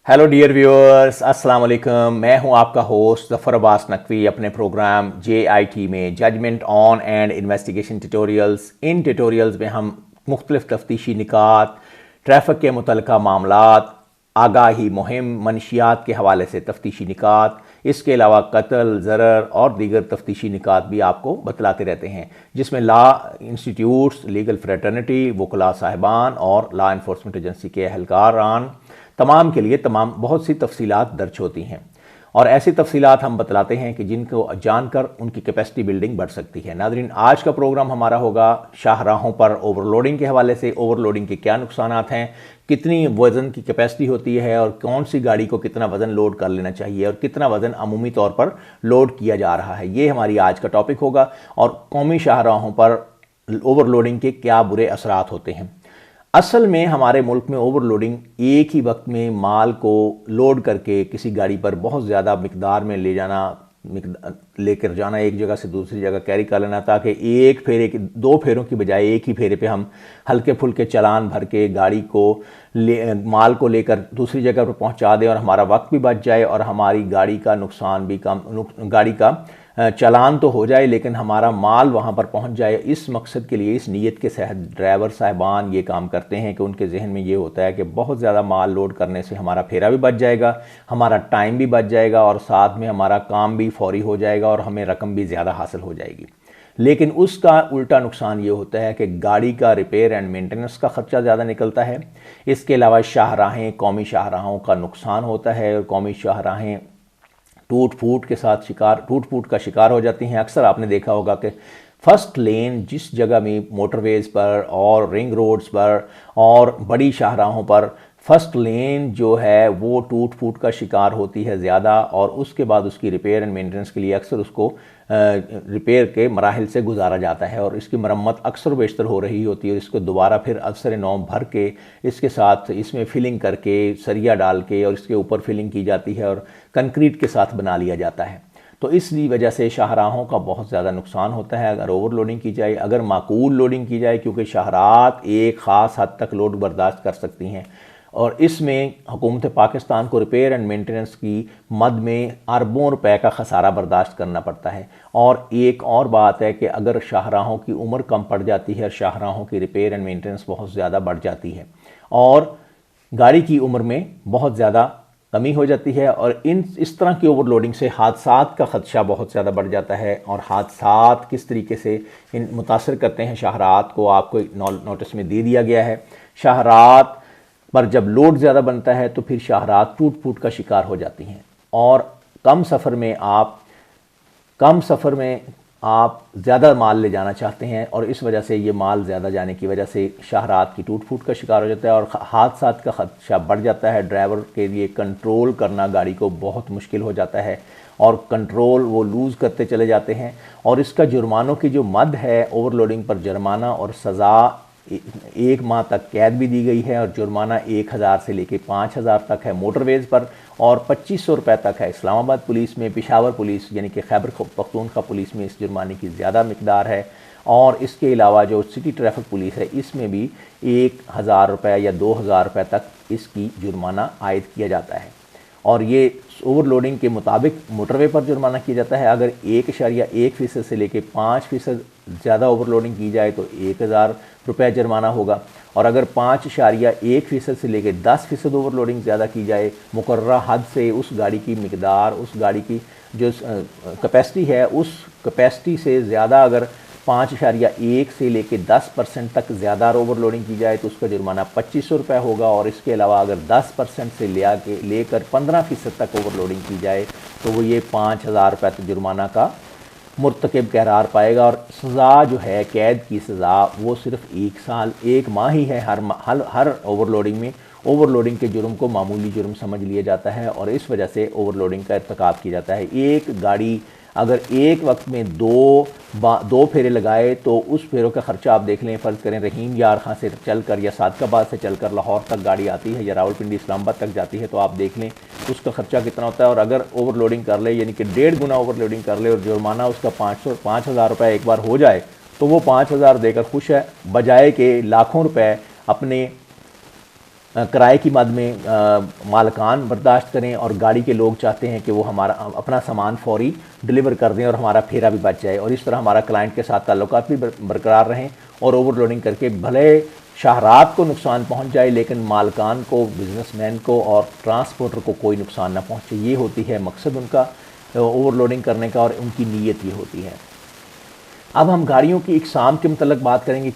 Hello dear viewers, अस्सलाम वालेकुम। मैं हूं आपका होस्ट ज़फ़र अब्बास नकवी अपने प्रोग्राम JIT में judgement on and investigation tutorials. इन ट्यूटोरियल्स में हम मुख्तलिफ तफ्तीशी निकात, ट्रैफिक के मुतल्लिक़ा मामलात, आगाही मुहिम, मनशियात के हवाले से तफ्तीशी निकात, इसके अलावा कत्ल, ज़रर और दीगर तफ्तीशी निकात भी आपको बतलाते रहते हैं, जिसमें लॉ इंस्टीट्यूट्स, लीगल फ्रेटर्निटी, वकला साहिबान और लॉ इन्फोर्समेंट एजेंसी के अहलकारान तमाम के लिए तमाम बहुत सी तफसीलात दर्ज होती हैं। और ऐसी तफसीलात हम बतलाते हैं कि जिनको जानकर उनकी कैपेसिटी बिल्डिंग बढ़ सकती है। नाज़रीन, आज का प्रोग्राम हमारा होगा शाहराहों पर ओवरलोडिंग के हवाले से। ओवरलोडिंग के क्या नुकसानात हैं, कितनी वज़न की कैपेसिटी होती है और कौन सी गाड़ी को कितना वज़न लोड कर लेना चाहिए और कितना वज़न अमूमी तौर पर लोड किया जा रहा है, ये हमारी आज का टॉपिक होगा। और कौमी शाहराहों पर ओवरलोडिंग के क्या बुरे असरात होते हैं। असल में हमारे मुल्क में ओवरलोडिंग एक ही वक्त में माल को लोड करके किसी गाड़ी पर बहुत ज़्यादा मिकदार में लेकर जाना, एक जगह से दूसरी जगह कैरी कर लेना, ताकि एक फेरे की, दो फेरों की बजाय एक ही फेरे पे हम हल्के फुल्के चालान भर के गाड़ी को माल को लेकर दूसरी जगह पर पहुंचा दें और हमारा वक्त भी बच जाए और हमारी गाड़ी का नुकसान भी कम, गाड़ी का चालान तो हो जाए लेकिन हमारा माल वहाँ पर पहुँच जाए। इस मकसद के लिए, इस नीयत के तहत ड्राइवर साहिबान ये काम करते हैं कि उनके जहन में ये होता है कि बहुत ज़्यादा माल लोड करने से हमारा फेरा भी बच जाएगा, हमारा टाइम भी बच जाएगा और साथ में हमारा काम भी फौरी हो जाएगा और हमें रकम भी ज़्यादा हासिल हो जाएगी। लेकिन उसका उल्टा नुकसान ये होता है कि गाड़ी का रिपेयर एंड मेंटेनेंस का ख़र्चा ज़्यादा निकलता है। इसके अलावा शाहराहें, कौमी शाहराहों का नुकसान होता है और कौमी शाहराहें टूट फूट का शिकार हो जाती हैं। अक्सर आपने देखा होगा कि फर्स्ट लेन जिस जगह में मोटरवेज़ पर और रिंग रोड्स पर और बड़ी शाहराहों पर फर्स्ट लेन जो है वो टूट फूट का शिकार होती है ज़्यादा, और उसके बाद उसकी रिपेयर एंड मेंटेनेंस के लिए अक्सर उसको रिपेयर के मराहिल से गुजारा जाता है और इसकी मरम्मत अक्सर बेशतर हो रही होती है और इसको दोबारा फिर अक्सर नौ भर के इसके साथ इसमें फिलिंग करके सरिया डाल के और इसके ऊपर फिलिंग की जाती है और कंक्रीट के साथ बना लिया जाता है। तो इसलिए वजह से शाहराहों का बहुत ज़्यादा नुकसान होता है अगर ओवरलोडिंग की जाए, अगर माकूल लोडिंग की जाए, क्योंकि शाहरात एक ख़ास हद तक लोड बर्दाश्त कर सकती हैं और इसमें हुकूमत पाकिस्तान को रिपेयर एंड मेंटेनेंस की मद में अरबों रुपए का खसारा बर्दाश्त करना पड़ता है। और एक और बात है कि अगर शाहराहों की उम्र कम पड़ जाती है और शाहराहों की रिपेयर एंड मेंटेनेंस बहुत ज़्यादा बढ़ जाती है और गाड़ी की उम्र में बहुत ज़्यादा कमी हो जाती है और इस तरह की ओवरलोडिंग से हादसात का ख़दशा बहुत ज़्यादा बढ़ जाता है। और हादसात किस तरीके से मुतासर करते हैं शाहरात को आपको नोटिस में दे दिया गया है। शाहरात पर जब लोड ज़्यादा बनता है तो फिर शाहरात टूट फूट का शिकार हो जाती हैं और कम सफ़र में आप ज़्यादा माल ले जाना चाहते हैं और इस वजह से ये माल ज़्यादा जाने की वजह से शाहरात की टूट फूट का शिकार हो जाता है और हादसात का खदशा बढ़ जाता है। ड्राइवर के लिए कंट्रोल करना गाड़ी को बहुत मुश्किल हो जाता है और कंट्रोल वो लूज़ करते चले जाते हैं। और इसका जुर्मानों की जो मद है, ओवरलोडिंग पर जुर्माना और सज़ा 1 माह तक कैद भी दी गई है और जुर्माना 1000 से लेके 5000 तक है मोटरवेज़ पर और 2500 रुपये तक है इस्लामाबाद पुलिस में। पेशावर पुलिस यानी कि खैबर पख्तूनख्वा पुलिस में इस जुर्माने की ज़्यादा मिकदार है। और इसके अलावा जो सिटी ट्रैफिक पुलिस है इसमें भी 1000 रुपये या 2000 रुपये तक इसकी जुर्माना आयद किया जाता है। और ये ओवरलोडिंग के मुताबिक मोटरवे पर जुर्माना किया जाता है। अगर 1.1% से लेके 5% ज़्यादा ओवरलोडिंग की जाए तो 1000 रुपये जुर्माना होगा और अगर 5.1% से लेके 10% ओवरलोडिंग ज़्यादा की जाए मुकर्ररा हद से, उस गाड़ी की मिकदार, उस गाड़ी की जो कैपेसिटी है उस कैपेसिटी से ज़्यादा अगर 5.1 से लेके 10% तक ज़्यादा ओवरलोडिंग की जाए तो उसका जुर्माना 2500 रुपये होगा। और इसके अलावा अगर 10% से लेकर 15% तक ओवरलोडिंग की जाए तो वो ये 5000 रुपये तक जुर्माना का मुर्तकब करार पाएगा। और सज़ा जो है, कैद की सज़ा, वो सिर्फ 1 साल 1 माह ही है हर ओवरलोडिंग में। ओवरलोडिंग के जुर्म को मामूली जुर्म समझ लिया जाता है और इस वजह से ओवरलोडिंग का इर्तिकाब किया जाता है। एक गाड़ी अगर एक वक्त में दो फेरे लगाए तो उस फेरों का ख़र्चा आप देख लें। फ़र्ज़ करें रहीम यार खां से चलकर या सादकाबाद से चलकर लाहौर तक गाड़ी आती है या रावलपिंडी इस्लामाबाद तक जाती है तो आप देख लें उसका ख़र्चा कितना होता है। और अगर ओवरलोडिंग कर ले यानी कि 1.5 गुना ओवरलोडिंग कर ले और जुर्माना उसका 5,000 रुपये एक बार हो जाए तो वो 5,000 देकर खुश है, बजाय के लाखों रुपए अपने किराए की मद में मालकान बर्दाश्त करें और गाड़ी के लोग चाहते हैं कि वो हमारा अपना सामान फौरी डिलीवर कर दें और हमारा फेरा भी बच जाए और इस तरह हमारा क्लाइंट के साथ ताल्लुकात भी बरकरार रहें और ओवरलोडिंग करके भले शहरात को नुकसान पहुंच जाए लेकिन मालकान को, बिजनेसमैन को और ट्रांसपोर्टर को कोई नुकसान ना पहुंचे। ये होती है मकसद उनका ओवरलोडिंग करने का और उनकी नीयत ये होती है। अब हम गाड़ियों की इकसाम के मतलब बात करेंगे,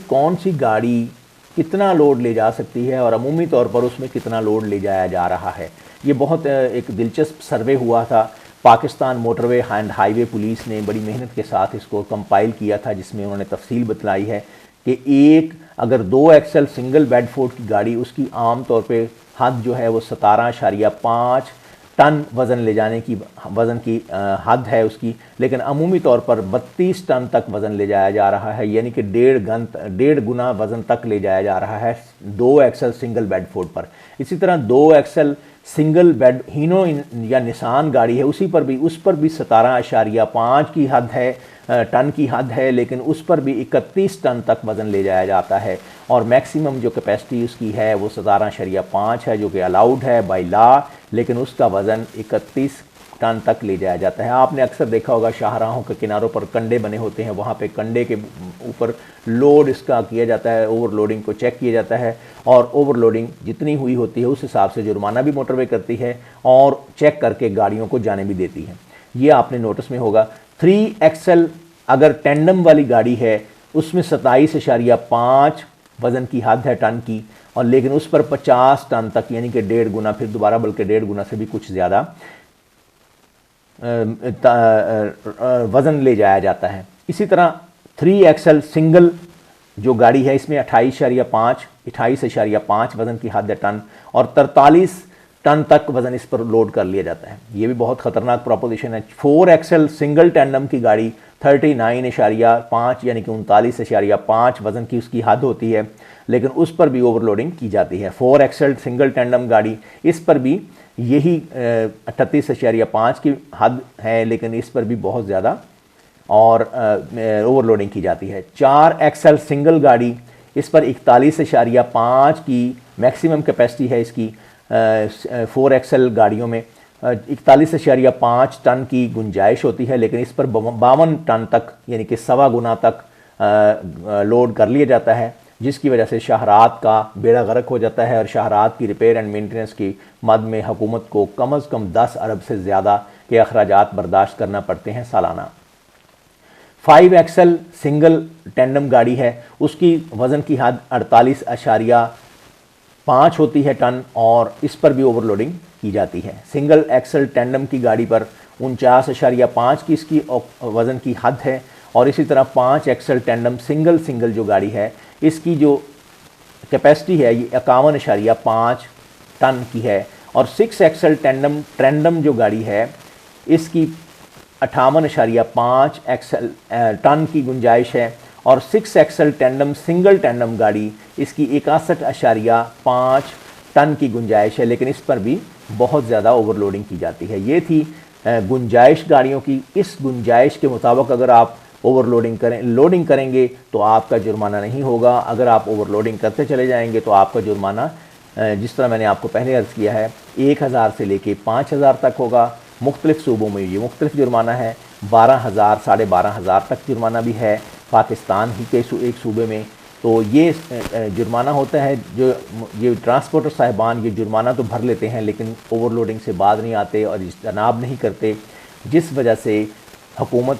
कौन सी गाड़ी कितना लोड ले जा सकती है और अमूमी तौर पर उसमें कितना लोड ले जाया जा रहा है। ये बहुत एक दिलचस्प सर्वे हुआ था। Pakistan motorway and highway police ने बड़ी मेहनत के साथ इसको कंपाइल किया था, जिसमें उन्होंने तफसील बतलाई है कि अगर 2 एक्सल सिंगल बेडफोर्ड की गाड़ी, उसकी आम तौर पे हद जो है वो 17.5 टन वज़न ले जाने की वज़न की हद है उसकी, लेकिन अमूमी तौर पर 32 टन तक वज़न ले जाया जा रहा है, यानी कि 1.5 गुना वज़न तक ले जाया जा रहा है 2 एक्सल सिंगल बेडफोर्ड पर। इसी तरह 2 एक्सल सिंगल बेड हीनो या निसान गाड़ी है, उस पर भी 17.5 की हद है, टन की हद है, लेकिन उस पर भी 31 टन तक वज़न ले जाया जाता है और मैक्सिमम जो कैपेसिटी उसकी है वो 17.5 है, जो कि अलाउड है बाय लॉ, लेकिन उसका वज़न 31 टन तक ले जाया जाता है। आपने अक्सर देखा होगा शाहराहों के किनारों पर कंडे बने होते हैं, वहाँ पे कंडे के ऊपर लोड इसका किया जाता है, ओवरलोडिंग को चेक किया जाता है और ओवरलोडिंग जितनी हुई होती है उस हिसाब से जुर्माना भी मोटरवे करती है और चेक करके गाड़ियों को जाने भी देती है। ये आपने नोटिस में होगा। 3 एक्सल अगर टेंडम वाली गाड़ी है उसमें 27.5 वज़न की हद है टन की, और लेकिन उस पर 50 टन तक यानी कि 1.5 गुना, फिर दोबारा बल्कि 1.5 गुना से भी कुछ ज़्यादा वज़न ले जाया जाता है। इसी तरह 3 एक्सल सिंगल जो गाड़ी है इसमें 28.5 वज़न की हद है टन और 43 टन तक वज़न इस पर लोड कर लिया जाता है। ये भी बहुत ख़तरनाक प्रोपोजिशन है। 4 एक्सल सिंगल टैंडम की गाड़ी 39.5 यानी कि 39.5 वज़न की उसकी हद होती है, लेकिन उस पर भी ओवरलोडिंग की जाती है। 4 एक्सल सिंगल टैंडम गाड़ी, इस पर भी यही 38.5 की हद है, लेकिन इस पर भी बहुत ज़्यादा और ओवरलोडिंग की जाती है। 4 एक्सल सिंगल गाड़ी, इस पर 41.5 की मैक्सिमम कैपेसिटी है इसकी। 4 एक्सल गाड़ियों में 41.5 टन की गुंजाइश होती है, लेकिन इस पर 52 टन तक यानी कि 1.25 गुना तक लोड कर लिया जाता है, जिसकी वजह से शहरात का बेड़ा गर्क हो जाता है और शहरात की रिपेयर एंड मेंटेनेंस की मद में हुकूमत को कम अज़ कम 10 अरब से ज़्यादा के अखराजात बर्दाश्त करना पड़ते हैं सालाना। 5 एक्सल सिंगल टेंडम गाड़ी है, उसकी वज़न की हद 48.5 होती है टन और इस पर भी ओवरलोडिंग की जाती है। सिंगल एक्सल टेंडम की गाड़ी पर 49.5 की इसकी वज़न की हद है और इसी तरह 5 एक्सल टेंडम सिंगल जो गाड़ी है इसकी जो कैपेसिटी है ये 51.5 टन की है और 6 एक्सल ट्रेंडम जो गाड़ी है इसकी 58.5 एक्सल टन की गुंजाइश है और 6 एक्सल टेंडम सिंगल टेंडम गाड़ी इसकी 61.5 टन की गुंजाइश है, लेकिन इस पर भी बहुत ज़्यादा ओवरलोडिंग की जाती है। ये थी गुंजाइश गाड़ियों की। इस गुंजाइश के मुताबिक अगर आप लोडिंग करेंगे तो आपका जुर्माना नहीं होगा। अगर आप ओवरलोडिंग करते चले जाएंगे तो आपका जुर्माना जिस तरह मैंने आपको पहले अर्ज़ किया है 1000 से लेके 5000 तक होगा। मुख्तलिफ सूबों में ये मुख्तलिफ जुर्माना है। 12,000 12,500 तक जुर्माना भी है पाकिस्तान ही के एक सूबे में। तो ये जुर्माना होता है जो ये ट्रांसपोर्टर साहिबान ये जुर्माना तो भर लेते हैं, लेकिन ओवरलोडिंग से बाज नहीं आते और इज्तनाब नहीं करते, जिस वजह से हुकूमत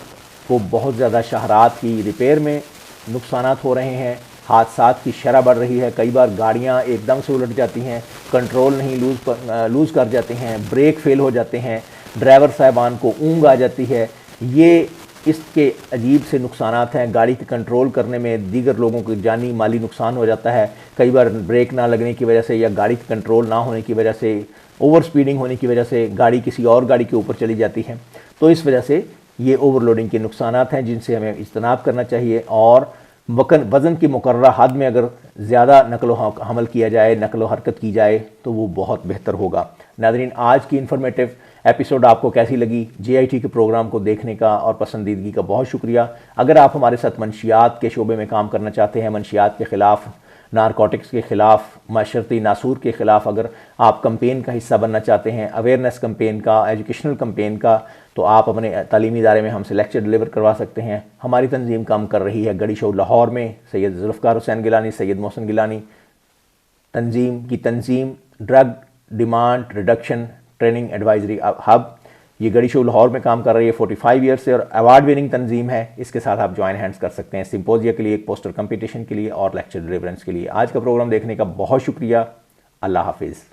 को बहुत ज़्यादा शहरात की रिपेयर में नुकसानात हो रहे हैं। हादसात की शरह बढ़ रही है। कई बार गाड़ियाँ एकदम से उलट जाती हैं, कंट्रोल नहीं लूज़ कर जाते हैं, ब्रेक फेल हो जाते हैं, ड्राइवर साहिबान को ऊँग आ जाती है। ये इसके अजीब से नुकसानात हैं। गाड़ी के कंट्रोल करने में दीगर लोगों को जानी माली नुकसान हो जाता है। कई बार ब्रेक ना लगने की वजह से या गाड़ी के कंट्रोल ना होने की वजह से, ओवर स्पीडिंग होने की वजह से गाड़ी किसी और गाड़ी के ऊपर चली जाती है। तो इस वजह से ये ओवरलोडिंग के नुकसानात हैं जिनसे हमें इज्तनाब करना चाहिए और वज़न की मुकर्ररा हद में अगर ज़्यादा नकलो हमल किया जाए, नकलो हरकत की जाए तो वो बहुत बेहतर होगा। नाज़रीन, आज की इन्फॉर्मेटिव एपिसोड आपको कैसी लगी? JIT के प्रोग्राम को देखने का और पसंदीदगी का बहुत शुक्रिया। अगर आप हमारे साथ मंशियात के शोबे में काम करना चाहते हैं, मंशियात के ख़िलाफ़ नारकोटिक्स के ख़िलाफ़, माशरती नासूर के ख़िलाफ़ अगर आप कंपेन का हिस्सा बनना चाहते हैं, अवेयरनेस कंपेन का, एजुकेशनल कंपेन का, तो आप अपने तालीमी इदारे में हमसे लेक्चर डिलीवर करवा सकते हैं। हमारी तंजीम काम कर रही है गढ़ी शो लाहौर में, सैयद जुल्फ़कार हुसैन गिलानी, सैयद मोहसिन गिलानी तंजीम drug demand reduction training advisory hub, ये गढ़ी शो लाहौर में काम कर रही है 45 ईयर से और अवार्ड विनिंग तंजीम है। इसके साथ आप ज्वाइन हैंड्स कर सकते हैं सिंपोजिया के लिए, एक पोस्टर कंपटीशन के लिए और लेक्चर डिलीवरेंस के लिए। आज का प्रोग्राम देखने का बहुत शुक्रिया। अल्लाह हाफिज़।